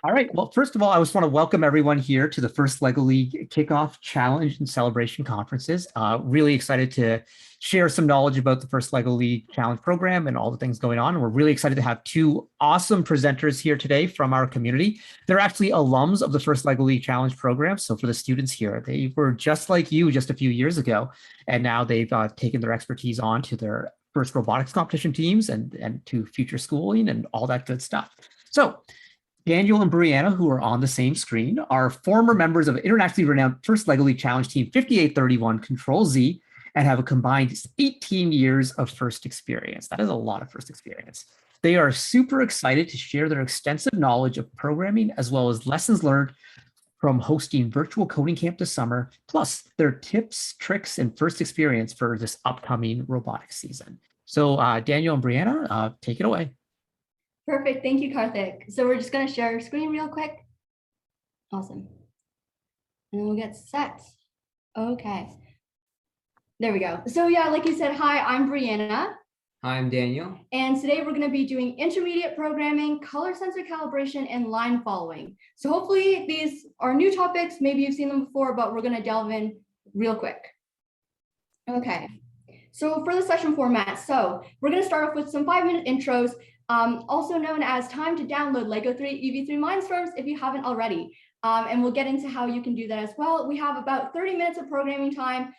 All right. Well, first of all, I just want to welcome everyone here to the first LEGO League Kickoff Challenge and Celebration Conferences. Really excited to share some knowledge about the first LEGO League Challenge program and all the things going on. We're really excited to have two awesome presenters here today from our community. They're actually alums of the first LEGO League Challenge program. So for the students here, they were just like you just a few years ago, and now they've taken their expertise on to their first robotics competition teams and to future schooling and all that good stuff. So Daniel and Brianna, who are on the same screen, are former members of internationally renowned First LEGO League Challenge Team 5831 Control Z and have a combined 18 years of first experience. That is a lot of first experience. They are super excited to share their extensive knowledge of programming as well as lessons learned from hosting virtual coding camp this summer, plus their tips, tricks, and first experience for this upcoming robotics season. So Daniel and Brianna, take it away. Perfect. Thank you, Karthik. So we're just going to share our screen real quick. Awesome. And we'll get set. Okay. There we go. So yeah, like you said, hi, I'm Brianna. Hi, I'm Daniel. And today we're going to be doing intermediate programming, color sensor calibration, and line following. So hopefully these are new topics. Maybe you've seen them before, but we're going to delve in real quick. Okay. So for the session format, so we're going to start off with some 5-minute intros, also known as time to download LEGO 3 EV3 Mindstorms if you haven't already. And we'll get into how you can do that as well. We have about 30 minutes of programming time,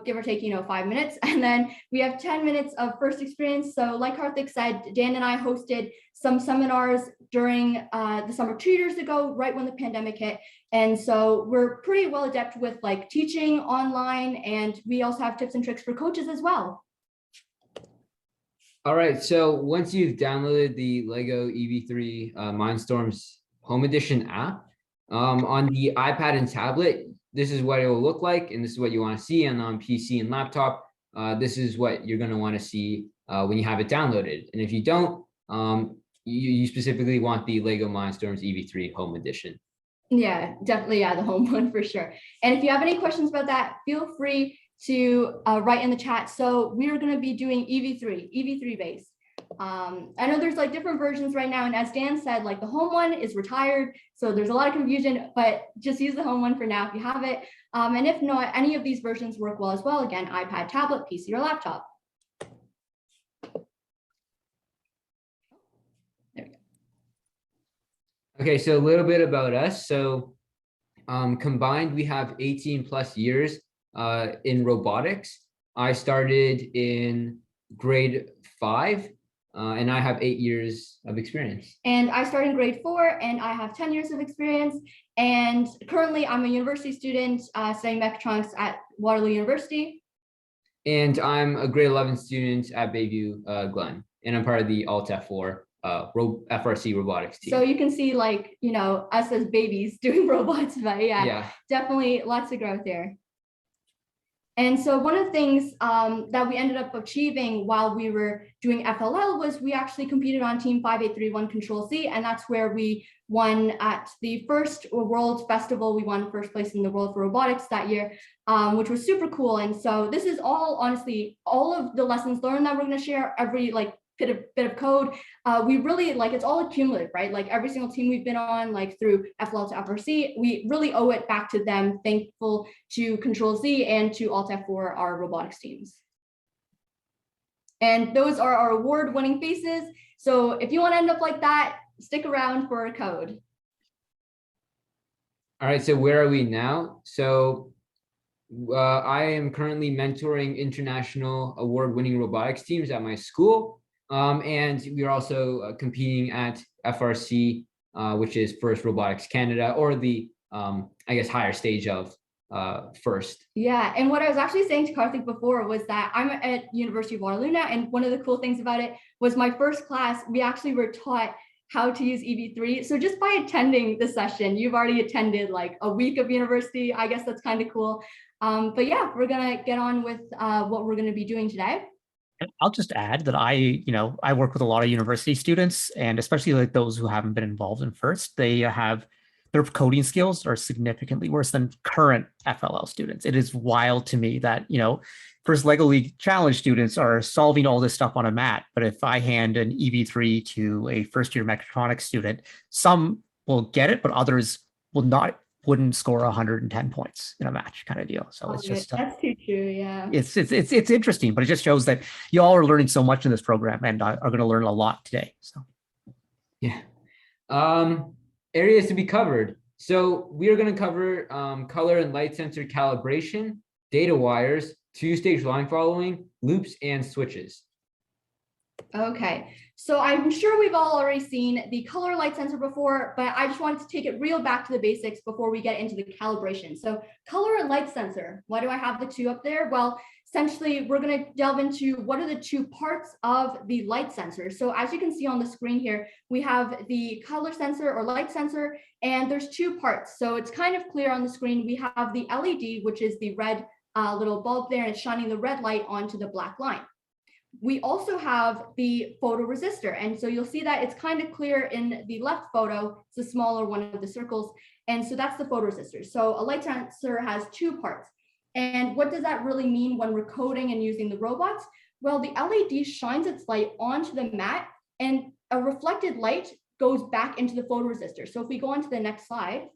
give or take, 5 minutes. And then we have 10 minutes of first experience. So like Karthik said, Dan and I hosted some seminars during the summer 2 years ago, right when the pandemic hit. And so we're pretty well adept with like teaching online, and we also have tips and tricks for coaches as well. All right, so once you've downloaded the LEGO EV3 Mindstorms Home Edition app, on the iPad and tablet, this is what it will look like, and this is what you want to see. And on PC and laptop, this is what you're going to want to see when you have it downloaded. And if you don't, you specifically want the LEGO Mindstorms EV3 Home Edition. Yeah, definitely. Yeah, the home one for sure. And if you have any questions about that, feel free to write in the chat. So we are going to be doing EV3 base. I know there's like different versions right now. And as Dan said, like the home one is retired. So there's a lot of confusion, but just use the home one for now if you have it. And if not, any of these versions work well as well. Again, iPad, tablet, PC, or laptop. There we go. Okay, so a little bit about us. So combined, we have 18 plus years in robotics. I started in grade 5. And I have 8 years of experience. And I started in grade 4, and I have 10 years of experience. And currently, I'm a university student studying mechatronics at Waterloo University. And I'm a grade 11 student at Bayview Glen, and I'm part of the Alt F4 FRC robotics team. So you can see, like, us as babies doing robots, but yeah, definitely lots of growth there. And so one of the things that we ended up achieving while we were doing FLL was we actually competed on Team 5831 Control Z, and that's where we won at the first World Festival. We won first place in the world for robotics that year, which was super cool. And so this is all, honestly, all of the lessons learned that we're going to share, every bit of code. We really it's all accumulative, right? Like every single team we've been on, like through FLL to FRC, we really owe it back to them. Thankful to Control Z and to Alt F4, our robotics teams. And those are our award-winning faces. So if you want to end up like that, stick around for a code. All right, so where are we now? So I am currently mentoring international award-winning robotics teams at my school. And we are also competing at FRC, which is First Robotics Canada, or the, I guess, higher stage of first. Yeah, and what I was actually saying to Karthik before was that I'm at University of Waterloo now, and one of the cool things about it was my first class, we actually were taught how to use EV3. So just by attending the session, you've already attended like a week of university. I guess that's kind of cool. But yeah, we're going to get on with what we're going to be doing today. I'll just add that I work with a lot of university students, and especially like those who haven't been involved in first, their coding skills are significantly worse than current FLL students. It is wild to me that, first LEGO League Challenge students are solving all this stuff on a mat. But if I hand an EV3 to a first year mechatronics student, some will get it, but others wouldn't score 110 points in a match kind of deal. So it's just that's too true. Yeah. it's interesting, but it just shows that you all are learning so much in this program and are going to learn a lot today. So yeah. Areas to be covered. So we are going to cover color and light sensor calibration, data wires, two-stage line following, loops, and switches. Okay, so I'm sure we've all already seen the color light sensor before, but I just wanted to take it real back to the basics before we get into the calibration. So color and light sensor, why do I have the two up there? Well, essentially, we're going to delve into what are the two parts of the light sensor. So as you can see on the screen here, we have the color sensor or light sensor, and there's two parts. So it's kind of clear on the screen. We have the LED, which is the red little bulb there, and it's shining the red light onto the black line. We also have the photoresistor. And so you'll see that it's kind of clear in the left photo. It's the smaller one of the circles. And so that's the photoresistor. So a light sensor has two parts. And what does that really mean when we're coding and using the robots? Well, the LED shines its light onto the mat and a reflected light goes back into the photoresistor. So if we go on to the next slide,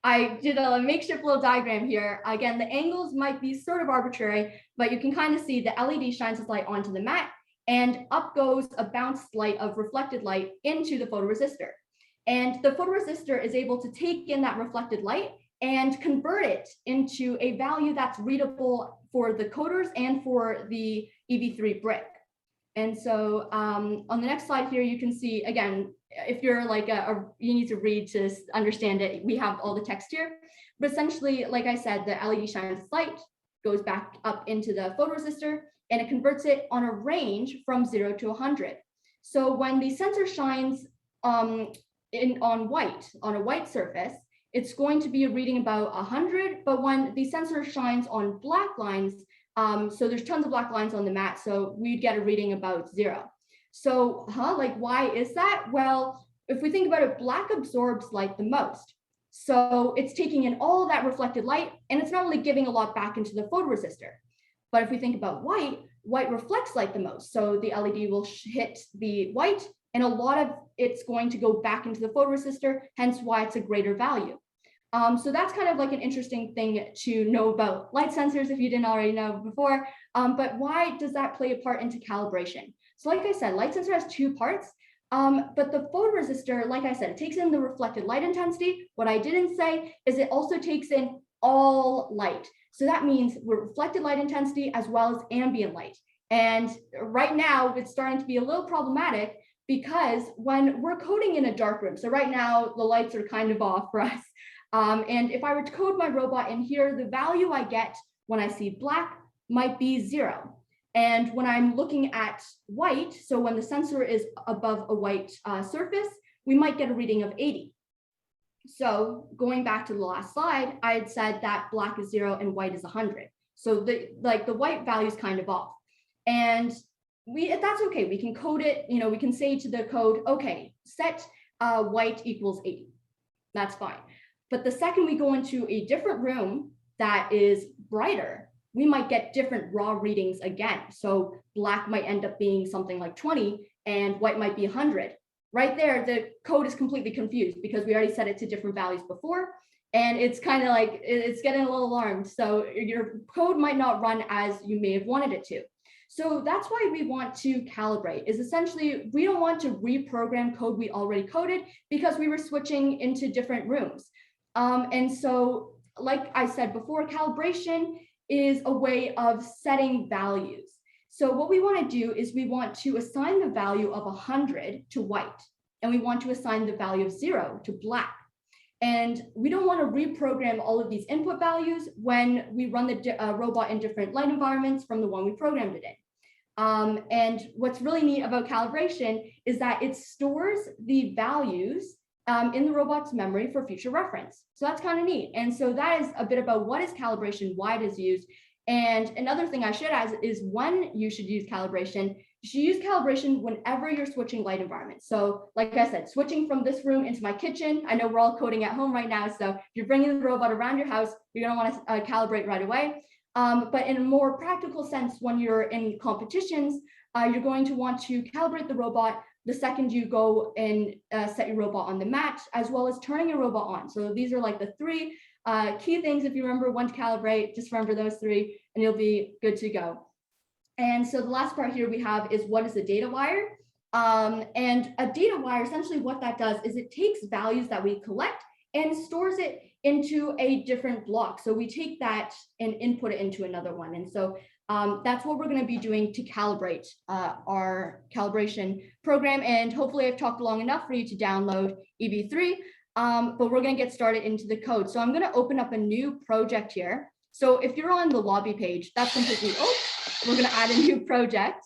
I did a makeshift little diagram here. Again, the angles might be sort of arbitrary, but you can kind of see the LED shines its light onto the mat and up goes a bounced light of reflected light into the photoresistor. And the photoresistor is able to take in that reflected light and convert it into a value that's readable for the coders and for the EV3 brick. And so on the next slide here, you can see, again, if you're like you need to read to understand it, we have all the text here. But essentially, like I said, the LED shines its light, goes back up into the photoresistor, and it converts it on a range from 0 to 100. So when the sensor shines on a white surface, it's going to be a reading about 100. But when the sensor shines on black lines, so there's tons of black lines on the mat, so we'd get a reading about 0. So, like, why is that? Well, if we think about it, black absorbs light the most. So it's taking in all that reflected light, and it's not really giving a lot back into the photoresistor. But if we think about white reflects light the most. So the LED will hit the white, and a lot of it's going to go back into the photoresistor, hence why it's a greater value. So that's kind of like an interesting thing to know about light sensors if you didn't already know before. But why does that play a part into calibration? So like I said, light sensor has two parts, but the photoresistor, like I said, it takes in the reflected light intensity. What I didn't say is it also takes in all light. So that means reflected light intensity as well as ambient light. And right now it's starting to be a little problematic because when we're coding in a dark room, so right now the lights are kind of off for us. And if I were to code my robot in here, the value I get when I see black might be 0. And when I'm looking at white, so when the sensor is above a white surface, we might get a reading of 80. So going back to the last slide, I had said that black is 0 and white is 100. So the white value is kind of off. And that's okay. We can code it, we can say to the code, okay, set white equals 80. That's fine. But the second we go into a different room that is brighter, we might get different raw readings again. So black might end up being something like 20 and white might be 100. Right there, the code is completely confused because we already set it to different values before. And it's kind of like, it's getting a little alarmed. So your code might not run as you may have wanted it to. So that's why we want to calibrate, is essentially, we don't want to reprogram code we already coded because we were switching into different rooms. And so, like I said before, calibration is a way of setting values. So what we want to do is we want to assign the value of 100 to white, and we want to assign the value of 0 to black. And we don't want to reprogram all of these input values when we run the robot in different light environments from the one we programmed it in. And what's really neat about calibration is that it stores the values in the robot's memory for future reference. So that's kind of neat. And so that is a bit about what is calibration, why it is used. And another thing I should add is when you should use calibration. You should use calibration whenever you're switching light environments. So like I said, switching from this room into my kitchen. I know we're all coding at home right now. So if you're bringing the robot around your house, you're going to want to calibrate right away. But in a more practical sense, when you're in competitions, you're going to want to calibrate the robot the second you go and set your robot on the mat, as well as turning your robot on. So these are like the three key things. If you remember when to calibrate, just remember those three and you'll be good to go. And so the last part here we have is what is a data wire? And a data wire, essentially what that does is it takes values that we collect and stores it into a different block. So we take that and input it into another one. And so that's what we're going to be doing to calibrate our calibration program. And hopefully I've talked long enough for you to download EV3, but we're going to get started into the code. So I'm going to open up a new project here. So if you're on the lobby page, that's completely, we're going to add a new project.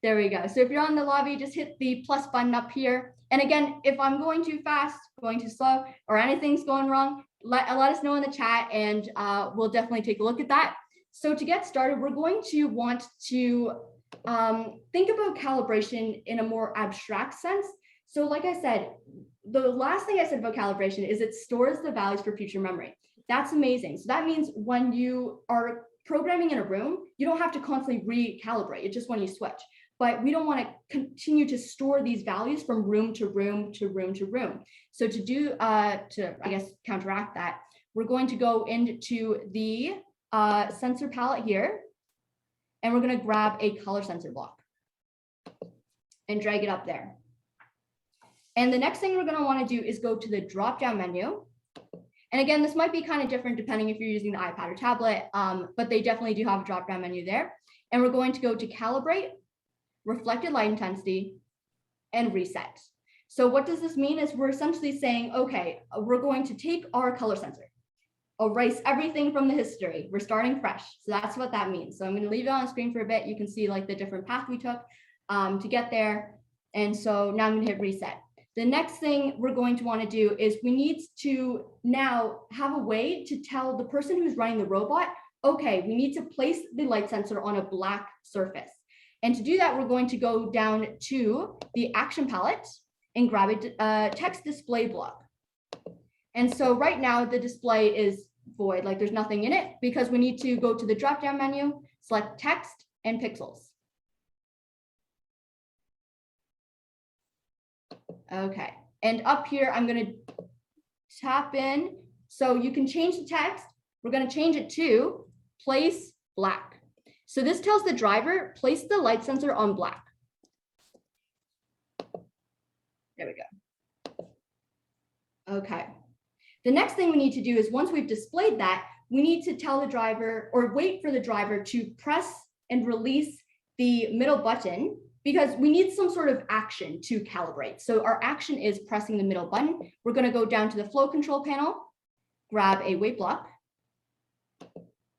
There we go. So if you're on the lobby, just hit the plus button up here. And again, if I'm going too fast, going too slow, or anything's going wrong, let us know in the chat and we'll definitely take a look at that. So to get started, we're going to want to think about calibration in a more abstract sense. So like I said, the last thing I said about calibration is it stores the values for future memory. That's amazing. So that means when you are programming in a room, you don't have to constantly recalibrate. It's just when you switch. But we don't want to continue to store these values from room to room to room to room. So to do, I guess, counteract that, we're going to go into the sensor palette here, and we're going to grab a color sensor block and drag it up there. And the next thing we're going to want to do is go to the drop-down menu. And again, this might be kind of different depending if you're using the iPad or tablet, but they definitely do have a drop-down menu there. And we're going to go to calibrate, reflected light intensity, and reset. So what does this mean is we're essentially saying, okay, we're going to take our color sensor, erase everything from the history. We're starting fresh. So that's what that means. So I'm going to leave it on the screen for a bit. You can see like the different path we took to get there. And so now I'm going to hit reset. The next thing we're going to want to do is we need to now have a way to tell the person who's running the robot, okay, we need to place the light sensor on a black surface. And to do that, we're going to go down to the action palette and grab a text display block. And so right now the display is void, like there's nothing in it, because we need to go to the drop-down menu, select text and pixels. Okay, and up here, I'm going to tap in. So you can change the text. We're going to change it to place black. So this tells the driver, place the light sensor on black. There we go. Okay. The next thing we need to do is once we've displayed that, we need to tell the driver or wait for the driver to press and release the middle button because we need some sort of action to calibrate. So our action is pressing the middle button. We're going to go down to the flow control panel, grab a wait block.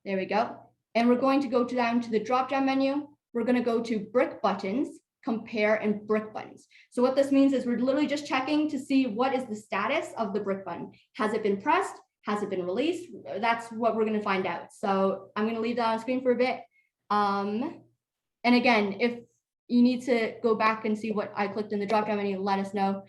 There we go. And we're going to go down to the drop-down menu. We're going to go to brick buttons, compare and brick buttons. So what this means is we're literally just checking to see what is the status of the brick button. Has it been pressed? Has it been released? That's what we're going to find out. So I'm going to leave that on screen for a bit. And again, if you need to go back and see what I clicked in the drop-down menu, let us know.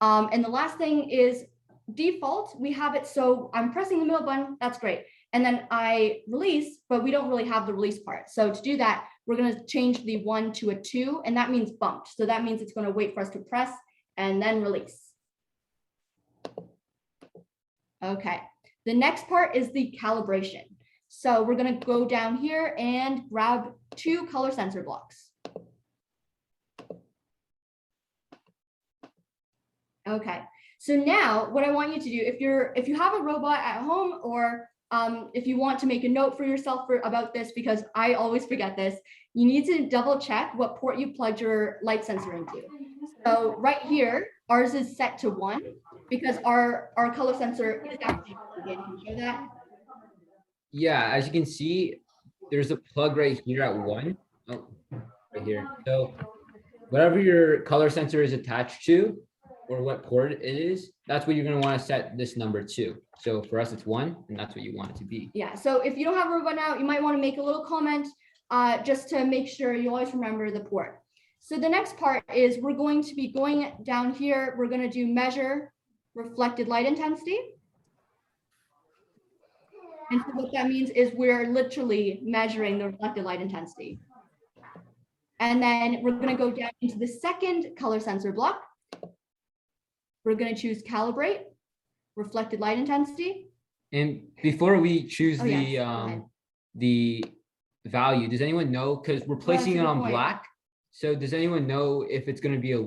And the last thing is default. We have it so I'm pressing the middle button. That's great. And then I release, but we don't really have the release part. So to do that, we're going to change the 1 to a 2, and that means bumped. So that means it's going to wait for us to press and then release. Okay, the next part is the calibration. So we're going to go down here and grab 2 color sensor blocks. Okay, so now what I want you to do, if you have a robot at home or if you want to make a note for yourself about this, because I always forget this, you need to double check what port you plugged your light sensor into. So right here, ours is set to 1 because our color sensor is actually plugged in. Can you show that? Yeah, as you can see, there's a plug right here at 1. Oh, right here. So whatever your color sensor is attached to, or what port it is, that's what you're going to want to set this number to. So for us, it's 1, and that's what you want it to be. Yeah, so if you don't have a robot now, you might want to make a little comment just to make sure you always remember the port. So the next part is we're going to be going down here. We're going to do measure reflected light intensity. And so what that means is we're literally measuring the reflected light intensity. And then we're going to go down into the second color sensor block. We're going to choose calibrate, reflected light intensity. And before we choose Oh, yes, go ahead. the value, does anyone know? Because we're placing a it good on point. black. So does anyone know if it's going to be a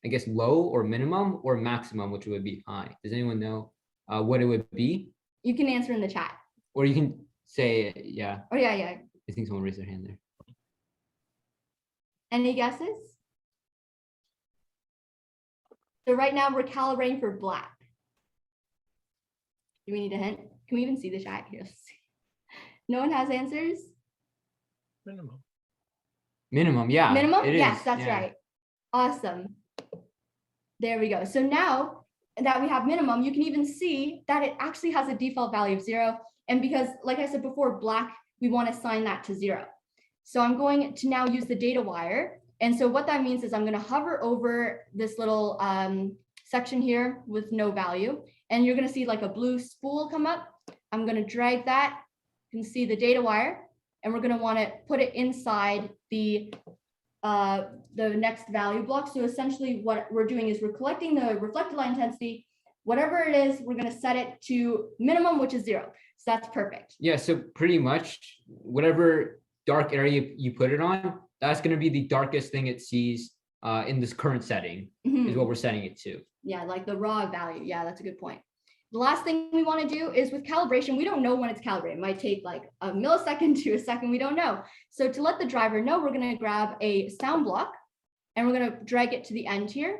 I guess low or minimum or maximum, which would be high? Does anyone know what it would be? You can answer in the chat. Or you can say, yeah. Oh, yeah. I think someone raised their hand there. Any guesses? So right now we're calibrating for black. Do we need a hint? Can we even see the chat here? No one has answers? Minimum. Minimum, yeah. Minimum? it Yes, is, that's yeah. right. Awesome. There we go. So now that we have minimum, you can even see that it actually has a default value of 0. And because, like I said before, black, we want to assign that to 0. So I'm going to now use the data wire. And so what that means is I'm going to hover over this little section here with no value. And you're going to see like a blue spool come up. I'm going to drag that. You can see the data wire. And we're going to want to put it inside the next value block. So essentially what we're doing is we're collecting the reflected light intensity. Whatever it is, we're going to set it to minimum, which is 0. So that's perfect. Yeah, so pretty much whatever dark area you put it on, that's going to be the darkest thing it sees in this current setting is what we're setting it to. Yeah, like the raw value. Yeah, that's a good point. The last thing we want to do is with calibration, we don't know when it's calibrated. It might take like a millisecond to a second. We don't know. So to let the driver know, we're going to grab a sound block and we're going to drag it to the end here.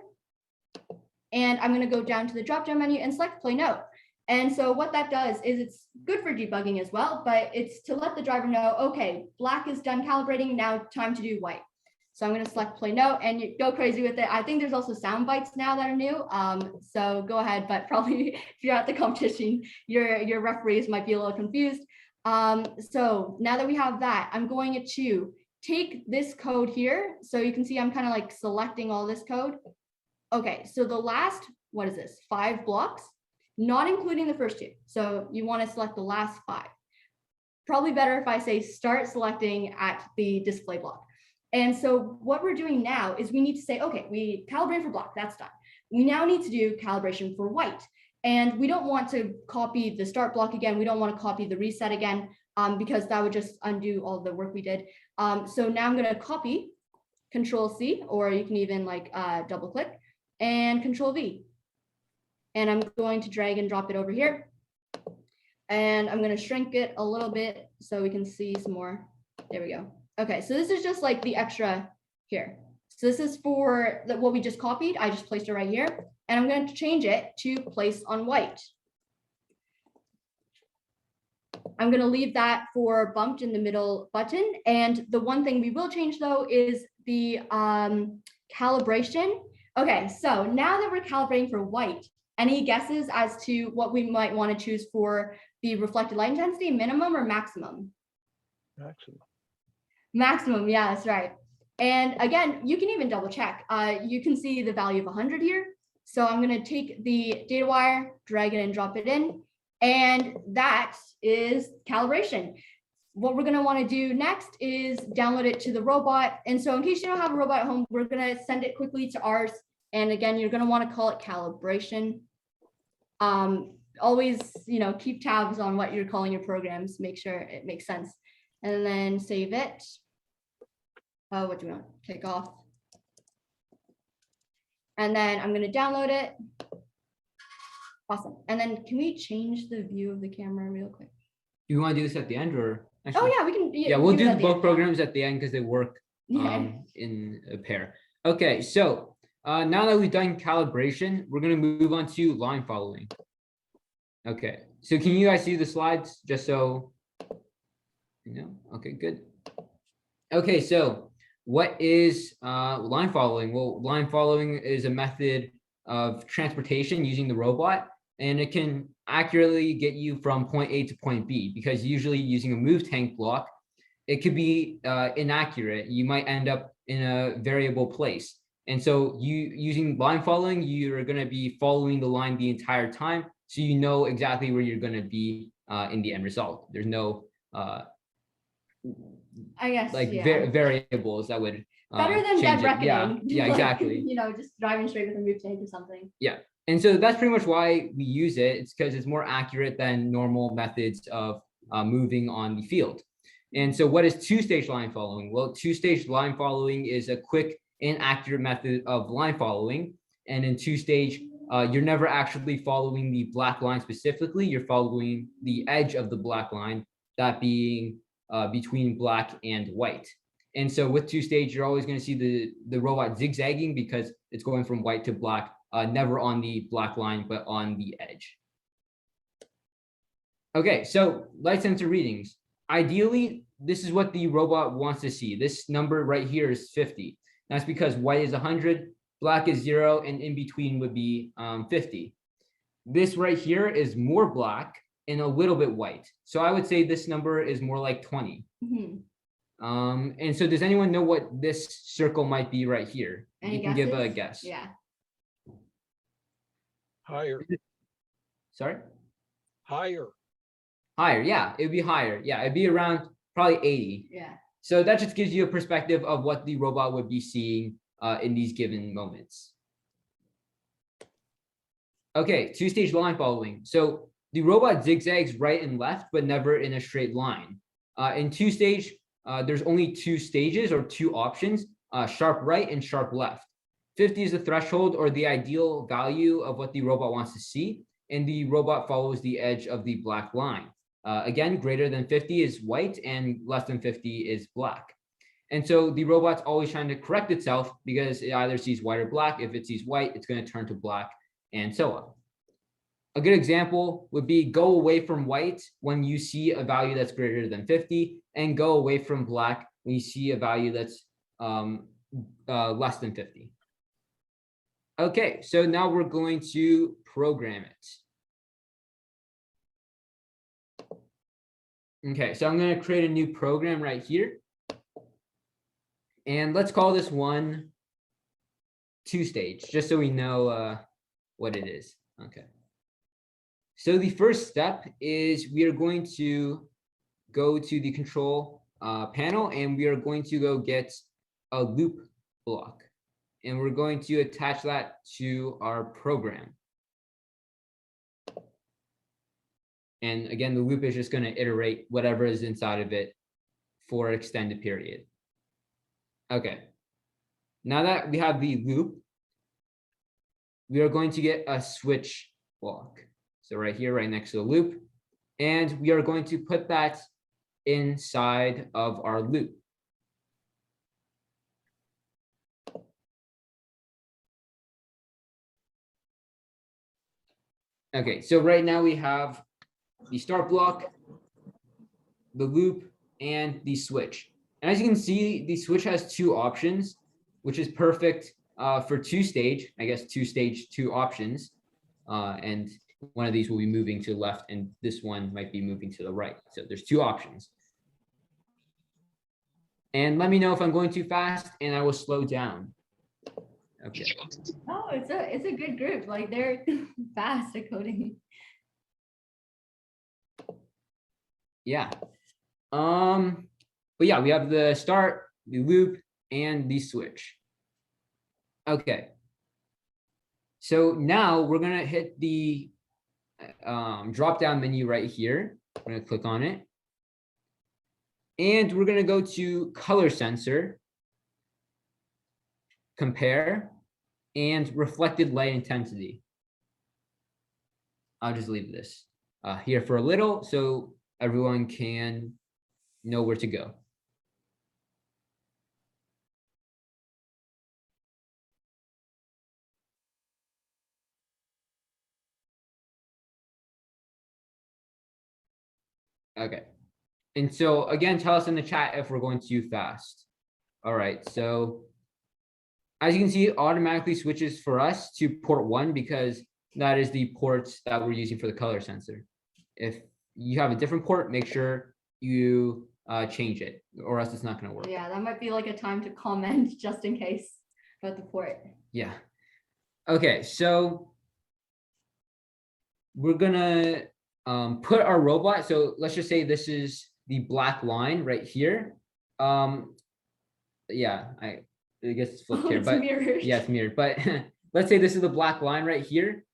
And I'm going to go down to the drop-down menu and select play note. And so what that does is it's good for debugging as well, but it's to let the driver know, okay, black is done calibrating, now time to do white. So I'm going to select play note and you go crazy with it. I think there's also sound bites now that are new. So go ahead, but probably if you're at the competition, your referees might be a little confused. So now that we have that, I'm going to take this code here. So you can see I'm kind of like selecting all this code. Okay, so the last, what is this? 5 blocks, not including the first 2. So you want to select the last 5. Probably better if I say start selecting at the display block. And so what we're doing now is we need to say, okay, we calibrate for black, that's done. We now need to do calibration for white. And we don't want to copy the start block again. We don't want to copy the reset again because that would just undo all the work we did. So now I'm going to copy, Control C, or you can even like double click and Control V. And I'm going to drag and drop it over here. And I'm going to shrink it a little bit so we can see some more. There we go. Okay, so this is just like the extra here. So this is for what we just copied. I just placed it right here. And I'm going to change it to place on white. I'm going to leave that for bumped in the middle button. And the one thing we will change though is the calibration. Okay, so now that we're calibrating for white, any guesses as to what we might want to choose for the reflected light intensity, minimum or maximum? Maximum. Maximum, yeah, that's right. And again, you can even double check. You can see the value of 100 here. So I'm going to take the data wire, drag it and drop it in. And that is calibration. What we're going to want to do next is download it to the robot. And so in case you don't have a robot at home, we're going to send it quickly to ours. And again, you're going to want to call it calibration. Always, keep tabs on what you're calling your programs. Make sure it makes sense. And then save it. Oh, what do we want? Take off. And then I'm going to download it. Awesome. And then can we change the view of the camera real quick? You want to do this at the end or? Actually, Oh yeah, we can. Yeah, we'll do do it at the both end. programs at the end because they work in a pair. Okay, so now that we've done calibration, we're going to move on to line following. Okay, so can you guys see the slides just so you know? Okay, good. Okay, so what is line following? Well, line following is a method of transportation using the robot, and it can accurately get you from point A to point B, because usually using a move tank block, it could be inaccurate. You might end up in a variable place. And so using line following, you're going to be following the line the entire time, so you know exactly where you're going to be in the end result. There's no I guess, like yeah. variables that would Better than change dead it. Yeah, reckoning. yeah, Like, exactly. You know, just driving straight with a move tank or something. Yeah. And so that's pretty much why we use it. It's because it's more accurate than normal methods of moving on the field. And so what is two-stage line following? Well, two-stage line following is a quick and accurate method of line following. And in two-stage, you're never actually following the black line specifically. You're following the edge of the black line, that being between black and white. And so with two-stage, you're always going to see the robot zigzagging because it's going from white to black, never on the black line, but on the edge. Okay, so light sensor readings. Ideally, this is what the robot wants to see. This number right here is 50. That's because white is 100, black is 0, and in between would be 50. This right here is more black and a little bit white. So I would say this number is more like 20. Mhm. And so does anyone know what this circle might be right here? Any You can give a guesses? guess. Yeah. Higher, Sorry? higher. Higher, yeah, it'd be higher. Yeah, it'd be around probably 80. Yeah. So that just gives you a perspective of what the robot would be seeing in these given moments. Okay, two-stage line following. So the robot zigzags right and left, but never in a straight line. In two-stage, there's only two stages or two options, sharp right and sharp left. 50 is the threshold or the ideal value of what the robot wants to see, and the robot follows the edge of the black line. Again, greater than 50 is white and less than 50 is black. And so the robot's always trying to correct itself because it either sees white or black. If it sees white, it's going to turn to black, and so on. A good example would be go away from white when you see a value that's greater than 50, and go away from black when you see a value that's less than 50. Okay, so now we're going to program it. Okay, so I'm going to create a new program right here. And let's call this one two-stage, just so we know what it is. Okay. So the first step is we are going to go to the control panel, and we are going to go get a loop block. And we're going to attach that to our program. And again, the loop is just going to iterate whatever is inside of it for an extended period. Okay. Now that we have the loop, we are going to get a switch block. So right here, right next to the loop, and we are going to put that inside of our loop. Okay, so right now we have the start block, the loop, and the switch. And as you can see, the switch has two options, which is perfect for two-stage, I guess two-stage, two options. And one of these will be moving to the left, and this one might be moving to the right. So there's two options. And let me know if I'm going too fast, and I will slow down. Okay. Oh, it's a good group. Like they're fast at coding. Yeah. But yeah, we have the start, the loop, and the switch. Okay. So now we're gonna hit the drop down menu right here. I'm gonna click on it. And we're gonna go to color sensor, compare, and reflected light intensity. I'll just leave this here for a little so everyone can know where to go. Okay. And so again, tell us in the chat if we're going too fast. All right, so as you can see, it automatically switches for us to port 1 because that is the ports that we're using for the color sensor. If you have a different port, make sure you change it, or else it's not going to work. Yeah, that might be like a time to comment just in case about the port. Yeah. Okay, so we're gonna put our robot. So let's just say this is the black line right here. Yeah, I guess it's flipped Oh, here, it's but mirrored. yeah, it's mirrored. But let's say this is the black line right here.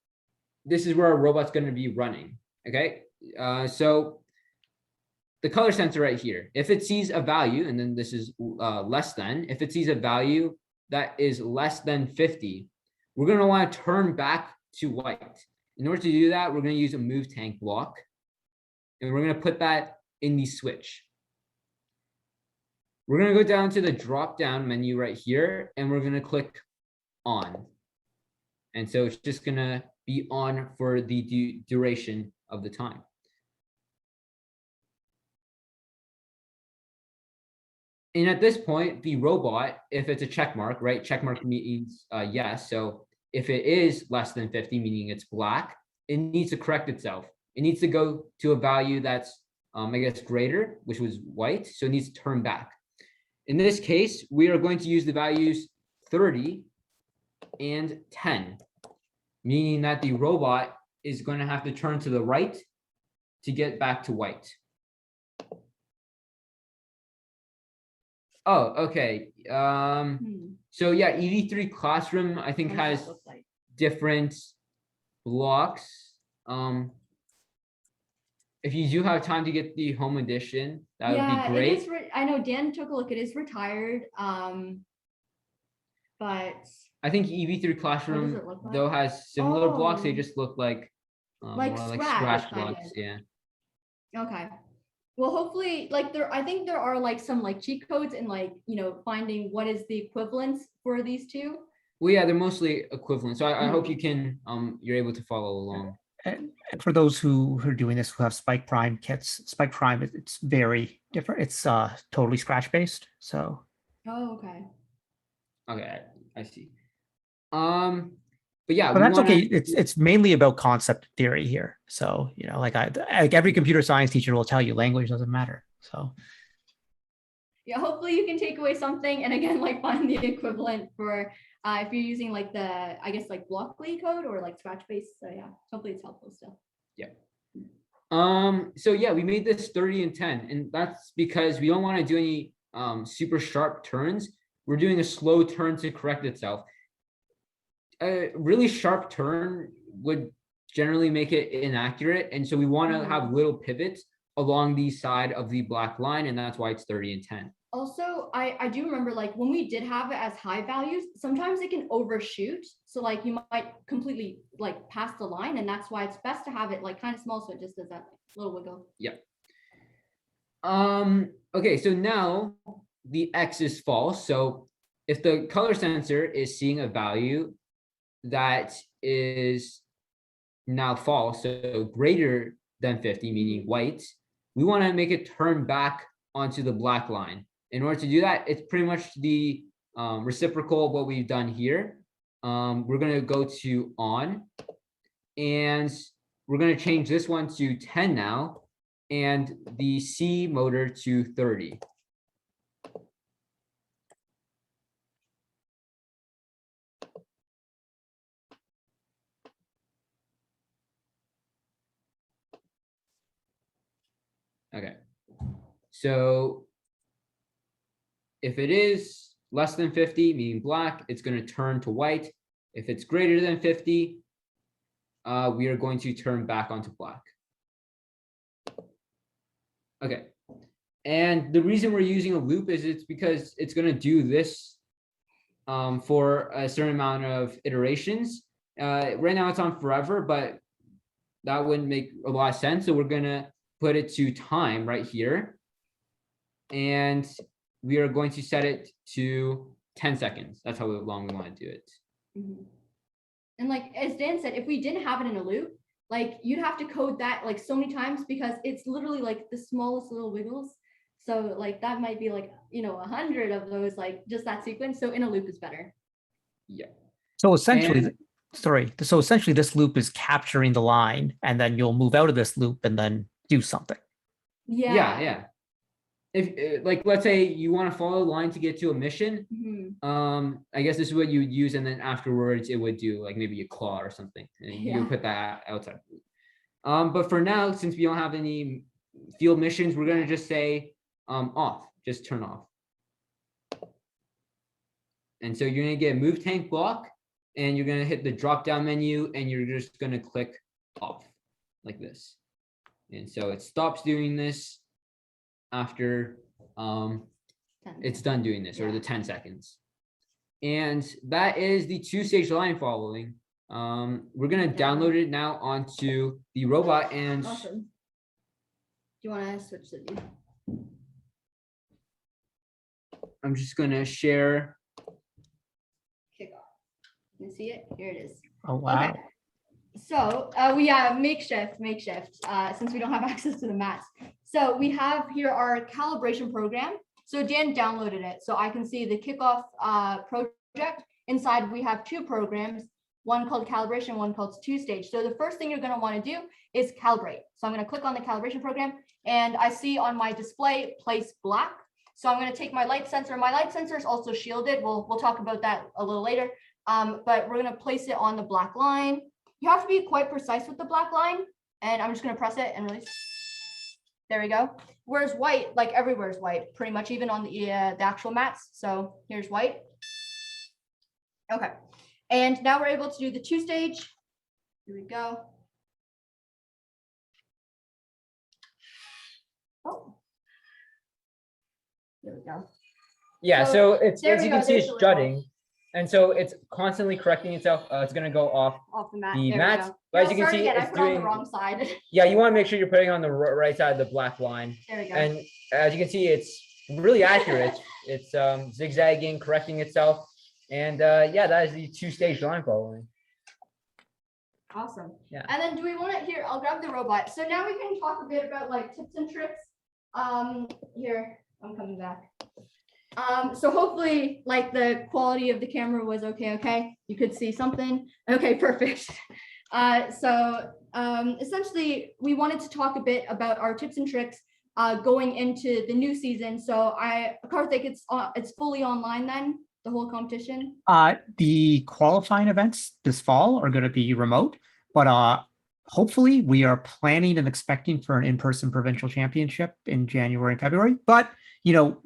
This is where our robot's going to be running. Okay, so the color sensor right here, if it sees a value, and then this is less than, if it sees a value that is less than 50, we're going to want to turn back to white. In order to do that, we're going to use a move tank block, and we're going to put that in the switch. We're going to go down to the drop down menu right here, and we're going to click on. And so it's just going to be on for the duration of the time. And at this point, the robot, if it's a check mark, right? Check mark means yes. So if it is less than 50, meaning it's black, it needs to correct itself. It needs to go to a value that's, I guess, greater, which was white. So it needs to turn back. In this case, we are going to use the values 30 and 10, meaning that the robot is going to have to turn to the right to get back to white. Oh, okay. So yeah, EV3 Classroom, I think, What does has that look like? different blocks. If you do have time to get the home edition, that would be It great. is. I know Dan took a look. It is retired. But I think EV3 Classroom it look like? though has similar blocks. They Oh. just look like Like more like scratch, scratch kind blocks. of. Yeah. okay. Well, hopefully, like I think there are like some like cheat codes and like, finding what is the equivalence for these two. Well, yeah, they're mostly equivalent. So I hope you can you're able to follow along. And for those who are doing this, who have Spike Prime kits, Spike Prime, it's very different. It's totally scratch based. So. Oh, okay. Okay, I see. But yeah, But we that's wanna, okay. It's mainly about concept theory here. So, like every computer science teacher will tell you, language doesn't matter. So. Yeah, hopefully you can take away something and again, like find the equivalent for if you're using like the, I guess, like Blockly code or like scratch based. So yeah, hopefully it's helpful still. Yeah. So yeah, we made this 30 and 10, and that's because we don't want to do any super sharp turns. We're doing a slow turn to correct itself. A really sharp turn would generally make it inaccurate, and so we want to have little pivots along the side of the black line, and that's why it's 30 and 10. Also, I do remember like when we did have it as high values, sometimes it can overshoot. So like you might completely like pass the line, and that's why it's best to have it like kind of small so it just does that little wiggle. Yep. Okay, so now the X is false. So if the color sensor is seeing a value that is now false, so greater than 50, meaning white, we want to make it turn back onto the black line. In order to do that, it's pretty much the reciprocal of what we've done here. We're going to go to on, and we're going to change this one to 10 now, and the C motor to 30. Okay, so if it is less than 50, meaning black, it's going to turn to white. If it's greater than 50, we are going to turn back onto black. Okay, and the reason we're using a loop is it's because it's going to do this for a certain amount of iterations. Right now it's on forever, but that wouldn't make a lot of sense. So we're going to put it to time right here. And we are going to set it to 10 seconds. That's how long we want to do it. And like, as Dan said, if we didn't have it in a loop, like you'd have to code that like so many times because it's literally like the smallest little wiggles. So like that might be like, 100 of those, like just that sequence. So in a loop is better. Yeah. So essentially, So essentially this loop is capturing the line, and then you'll move out of this loop and then do something. Yeah. If like, let's say you want to follow the line to get to a mission, I guess this is what you would use, and then afterwards it would do like maybe a claw or something, and you would put that outside. But for now, since we don't have any field missions, we're gonna just say off, just turn off. And so you're gonna get a move tank block, and you're gonna hit the drop down menu, and you're just gonna click off like this. And so it stops doing this after it's done doing this, or the 10 seconds. And that is the 2-stage line following. We're gonna download it now onto the robot, and Awesome. Do you want to switch the view? I'm just gonna share. Kick off. You can see it? Here it is. Oh, wow. Okay. So we have makeshift, since we don't have access to the mats. So we have here our calibration program. So Dan downloaded it. So I can see the kickoff project. Inside we have 2 programs, one called calibration, one called 2-stage. So the first thing you're going to want to do is calibrate. So I'm going to click on the calibration program, and I see on my display place black. So I'm going to take my light sensor. My light sensor is also shielded. We'll talk about that a little later. But we're going to place it on the black line. You have to be quite precise with the black line, and I'm just going to press it and release. There we go. Whereas white, like everywhere is white, pretty much, even on the actual mats. So here's white. Okay. And now we're able to do the 2-stage. Here we go. Oh. There we go. Yeah, So, so it's, there as we you go, can see, there's it's the little- jutting. And so it's constantly correcting itself. It's going to go off Off the mat. the There we mats. go. But Yeah, as you can sorry see, again, I it's put it on the doing, wrong side. yeah, you want to make sure you're putting on the right side of the black line. There we go. And as you can see, it's really accurate. It's zigzagging, correcting itself. And yeah, that is the 2-stage line following. Awesome. Yeah. And then do we want to here? I'll grab the robot. So now we can talk a bit about like tips and tricks. Here, I'm coming back. So hopefully like the quality of the camera was okay. You could see something. Okay, perfect. Essentially we wanted to talk a bit about our tips and tricks going into the new season. So Karthik, it's fully online then, the whole competition? The qualifying events this fall are going to be remote, but hopefully we are planning and expecting for an in-person provincial championship in January and February. But, you know,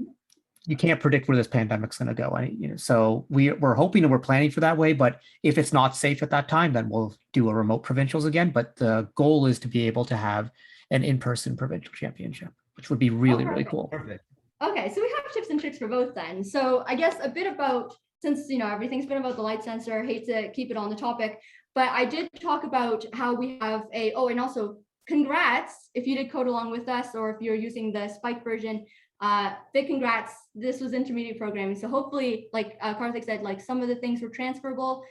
you can't predict where this pandemic's going to go. So we're hoping and we're planning for that way. But if it's not safe at that time, then we'll do a remote provincials again. But the goal is to be able to have an in-person provincial championship, which would be really, really cool. Perfect. Okay, so we have tips and tricks for both then. So I guess a bit about, since everything's been about the light sensor, I hate to keep it on the topic, but I did talk about how we have and also congrats if you did code along with us, or if you're using the Spike version, big congrats. This was intermediate programming. So hopefully, like Karthik said, like some of the things were transferable,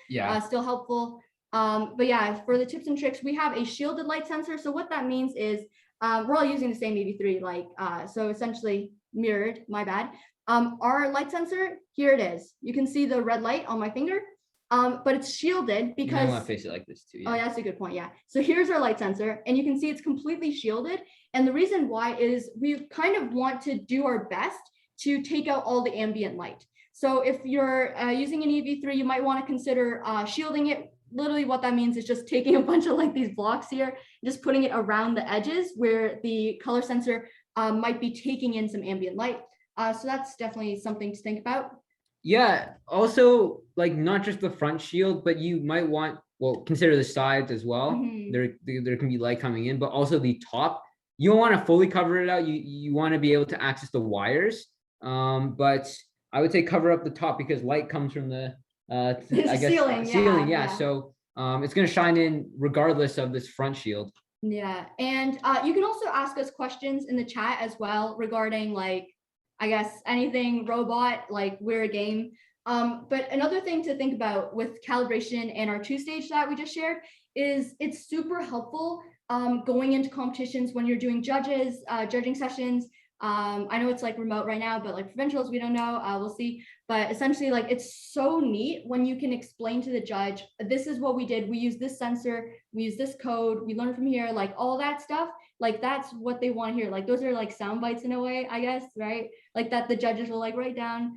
still helpful. But yeah, for the tips and tricks, we have a shielded light sensor. So what that means is we're all using the same EV3, so essentially mirrored, my bad. Our light sensor, here it is. You can see the red light on my finger, but it's shielded because I want to face it like this too. Oh, yeah, that's a good point. Yeah. So here's our light sensor, and you can see it's completely shielded. And the reason why is we kind of want to do our best to take out all the ambient light. So if you're using an EV3, you might want to consider shielding it. Literally what that means is just taking a bunch of like these blocks here, just putting it around the edges where the color sensor might be taking in some ambient light. So that's definitely something to think about. Yeah, also like not just the front shield, but you might want, consider the sides as well. Mhm. There can be light coming in, but also the top. You don't want to fully cover it out. You want to be able to access the wires. But I would say cover up the top because light comes from the Ceiling, ceiling. yeah. So it's going to shine in regardless of this front shield. Yeah, and you can also ask us questions in the chat as well regarding like, I guess anything robot, like we're a game. But another thing to think about with calibration and our 2-stage that we just shared is it's super helpful going into competitions when you're doing judging sessions. I know it's like remote right now, but like provincials, we don't know, we'll see. But essentially like it's so neat when you can explain to the judge, this is what we did. We use this sensor, we use this code, we learned from here, like all that stuff. Like that's what they want to hear. Like those are like sound bites in a way, I guess, right? Like that the judges will like write down.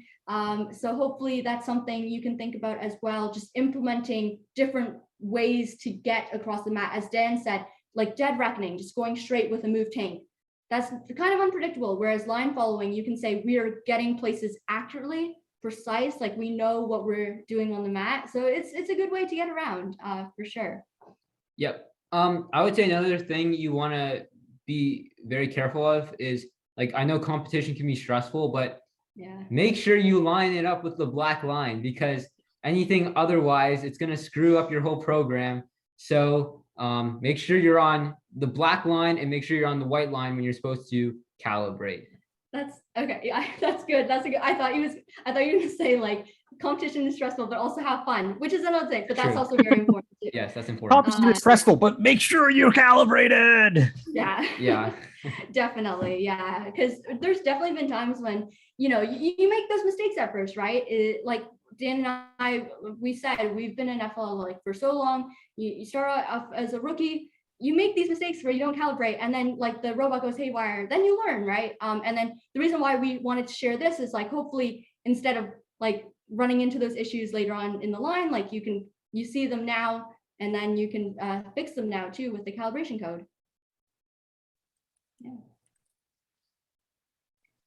So hopefully that's something you can think about as well, just implementing different ways to get across the mat. As Dan said, like dead reckoning, just going straight with a move tank. that's kind of unpredictable. Whereas line following, you can say we are getting places accurately, precise, like we know what we're doing on the mat. So it's a good way to get around for sure. Yep. I would say another thing you want to be very careful of is, like, I know competition can be stressful, but Yeah. make sure you line it up with the black line, because anything otherwise, it's going to screw up your whole program. So make sure you're on the black line and make sure you're on the white line when you're supposed to calibrate. That's okay. Yeah, that's good. That's a good. I thought you were gonna say like competition is stressful, but also have fun, which is another thing. But that's True. also very important too. Yes, that's important. Competition is stressful, but make sure you're calibrated. Yeah. Yeah. Definitely. Yeah. Because there's definitely been times when, you make those mistakes at first, right? Like Dan and we said, we've been in FL like for so long. You start off as a rookie, you make these mistakes where you don't calibrate, and then like the robot goes haywire, then you learn, right? And then the reason why we wanted to share this is like, hopefully instead of like running into those issues later on in the line, like you see them now, and then you can fix them now too with the calibration code. Yeah.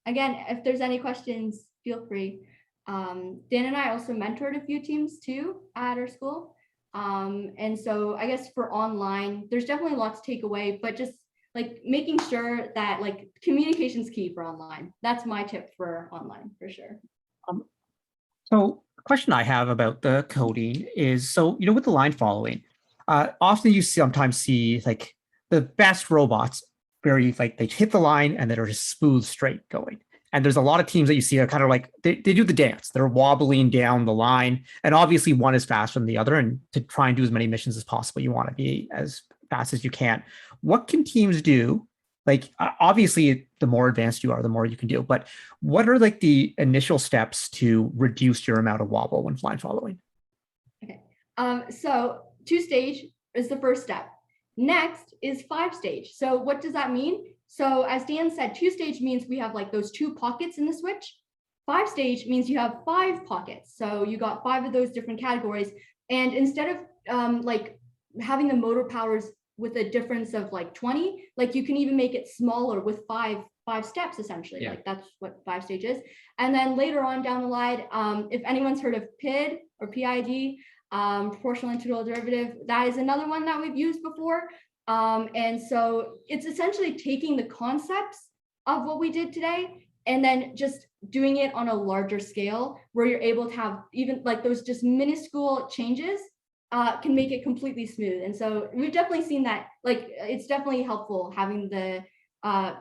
Again, if there's any questions, feel free. Dan and I also mentored a few teams too at our school. And so I guess for online, there's definitely lots to take away, but just like making sure that like communication is key for online. That's my tip for online for sure. So the question I have about the coding is, so, with the line following, often you sometimes see like the best robots very like they hit the line and that are just smooth straight going. And there's a lot of teams that you see are kind of like they do the dance. They're wobbling down the line, and obviously one is faster than the other. And to try and do as many missions as possible, you want to be as fast as you can. What can teams do? Like obviously, the more advanced you are, the more you can do. But what are like the initial steps to reduce your amount of wobble when line following? Okay. So 2-stage is the first step. Next is 5-stage. So what does that mean? So as Dan said, 2-stage means we have like those 2 pockets in the switch. 5-stage means you have 5 pockets. So you got 5 of those different categories. And instead of like having the motor powers with a difference of like 20, like you can even make it smaller with five steps essentially. Yeah. Like that's what 5-stage is. And then later on down the line, if anyone's heard of PID or PID, proportional integral derivative, that is another one that we've used before. And so it's essentially taking the concepts of what we did today and then just doing it on a larger scale where you're able to have even like those just minuscule changes can make it completely smooth. And so we've definitely seen that, like, it's definitely helpful having the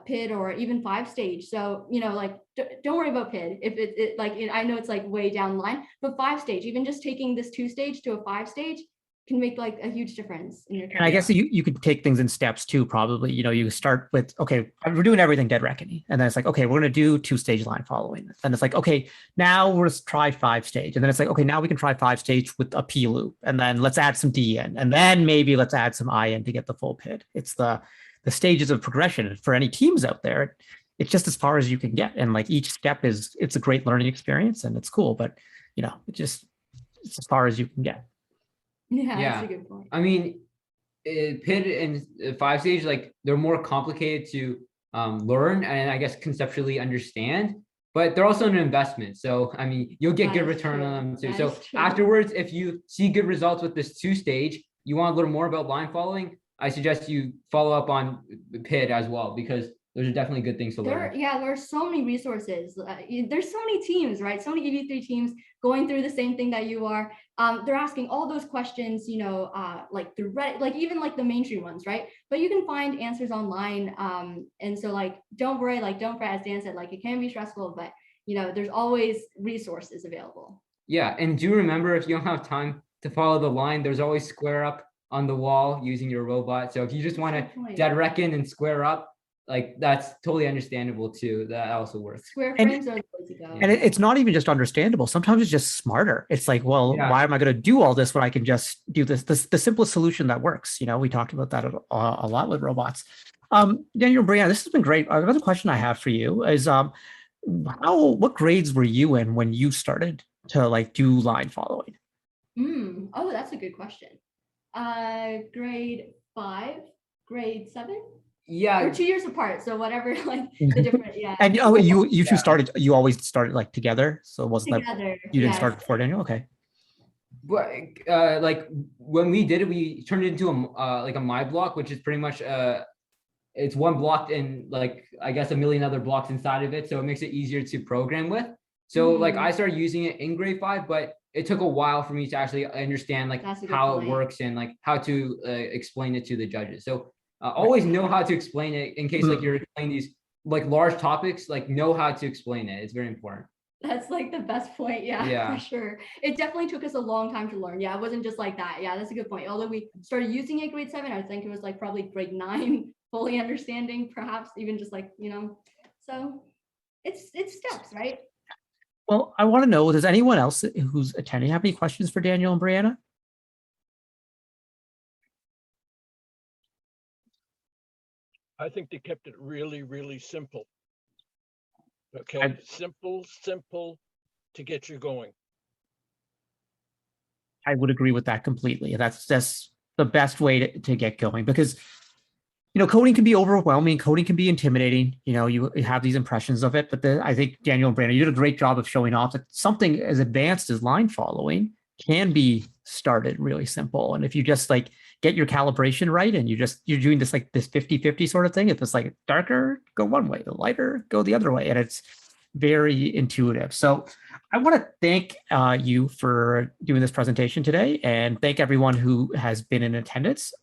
PID or even 5-stage. So, like, don't worry about PID if I know it's like way down the line, but 5-stage, even just taking this 2-stage to a 5-stage can make like a huge difference in your career. And I guess you could take things in steps too, probably. You start with, okay, we're doing everything dead reckoning. And then it's like, okay, we're going to do 2-stage line following. And it's like, okay, now let's try 5-stage. And then it's like, okay, now we can try 5-stage with a P loop. And then let's add some D in. And then maybe let's add some I in to get the full PID. It's the stages of progression for any teams out there. It's just as far as you can get. And like each step it's a great learning experience and it's cool, but it's as far as you can get. Yeah, that's a good point. I mean, PID and 5-stage, like they're more complicated to learn and I guess conceptually understand, but they're also an investment. So, I mean, you'll get good return on them too. So afterwards, if you see good results with this 2-stage, you want to learn more about line following, I suggest you follow up on PID as well, because those are definitely good things to learn. There are so many resources. There's so many teams, right? So many EV3 teams going through the same thing that you are. They're asking all those questions, like through Reddit, like even like the mainstream ones, right? But you can find answers online. And so like, don't worry, like don't fret, as Dan said, like it can be stressful, but there's always resources available. Yeah, and do remember, if you don't have time to follow the line, there's always square up on the wall using your robot. So if you just want to dead reckon and square up, like that's totally understandable too. That also works. Square frames are the way to go. And it's not even just understandable. Sometimes it's just smarter. It's like, well, why am I going to do all this when I can just do this? The simplest solution that works. We talked about that a lot with robots. Daniel, Brianna, this has been great. Another question I have for you is, what grades were you in when you started to like do line following? Oh, that's a good question. Grade 5, grade 7. Yeah, We're 2 years apart, so whatever, like the different, yeah. And oh, you two Yeah. started. You always started like together, so it wasn't that Together, you didn't yes. start before Daniel. Okay. but like when we did it, we turned it into a like a my block, which is pretty much it's one block and like I guess a million other blocks inside of it, so it makes it easier to program with. So like I started using it in grade 5, but it took a while for me to actually understand like That's a good how point. it works and like how to explain it to the judges. So always know how to explain it in case like you're explaining these like large topics, like know how to explain it. It's very important. That's like the best point. Yeah, Yeah. for sure. It definitely took us a long time to learn. Yeah, it wasn't just like that. Yeah, that's a good point. Although we started using it grade 7, I think it was like probably grade 9, fully understanding, perhaps even just like, so it's steps, right? Well, I want to know, does anyone else who's attending have any questions for Daniel and Brianna? I think they kept it really, really simple. Okay, simple to get you going. I would agree with that completely. That's the best way to get going, because coding can be overwhelming, coding can be intimidating. You have these impressions of it, but I think Daniel and Brandon, you did a great job of showing off that something as advanced as line following can be started really simple. And if you just like get your calibration right, and you're doing this like this 50-50 sort of thing, if it's like darker, go one way, lighter, go the other way. And it's very intuitive. So I want to thank you for doing this presentation today, and thank everyone who has been in attendance.